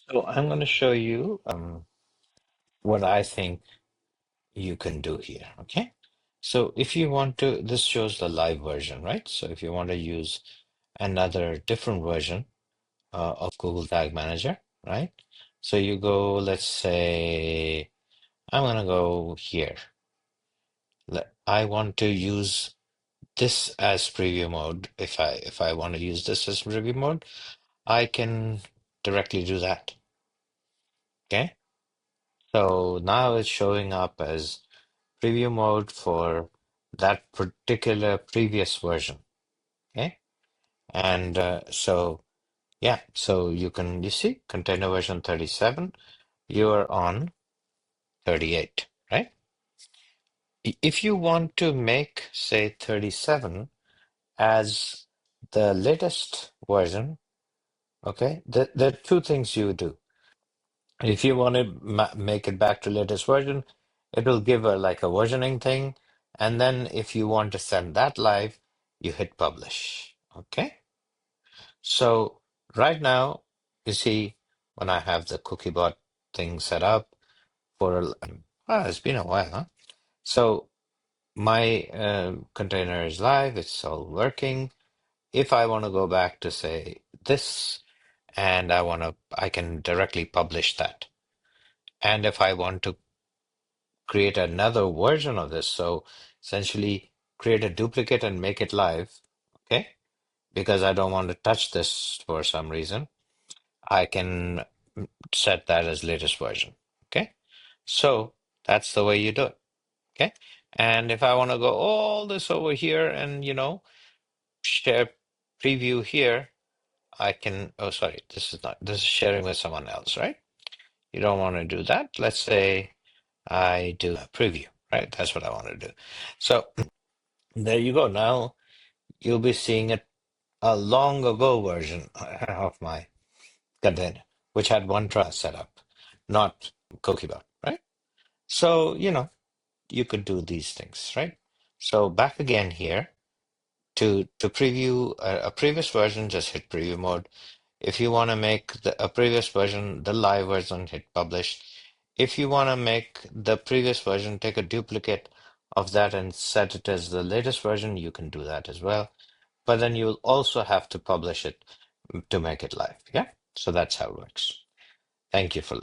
So I'm going to show you what I think you can do here. Okay. So if you want to, this shows the live version, right? So if you want to use another different version of Google Tag Manager, right? So you go, let's say, I'm going to go here. I want to use this as preview mode. If I want to use this as preview mode, I can directly do that. Okay. So now it's showing up as preview mode for that particular previous version. Okay. And yeah, so you see container version 37, you're on 38, right? If you want to make, say, 37 as the latest version, okay, there are two things you do. If you want to make it back to latest version, it will give a like a versioning thing. And then if you want to send that live, you hit publish. Okay. So right now, you see when I have the CookieBot thing set up it's been a while, huh? So my container is live. It's all working. If I want to go back to say this and I can directly publish that. And if I want to create another version of this. So essentially create a duplicate and make it live, okay? Because I don't want to touch this for some reason. I can set that as latest version, okay? So that's the way you do it, okay? And if I want to go all this over here and, share preview here, I can, oh, sorry, this is sharing with someone else, right? You don't want to do that. Let's say I do a preview, right? That's what I want to do. So there you go. Now you'll be seeing a long ago version of my container, which had one trust set up, not CookieBot, right? So, you could do these things, right? So back again here to preview a previous version, just hit preview mode. If you want to make a previous version, the live version, hit publish. If you want to make the previous version, take a duplicate of that and set it as the latest version, you can do that as well. But then you'll also have to publish it to make it live. Yeah. So that's how it works. Thank you for listening.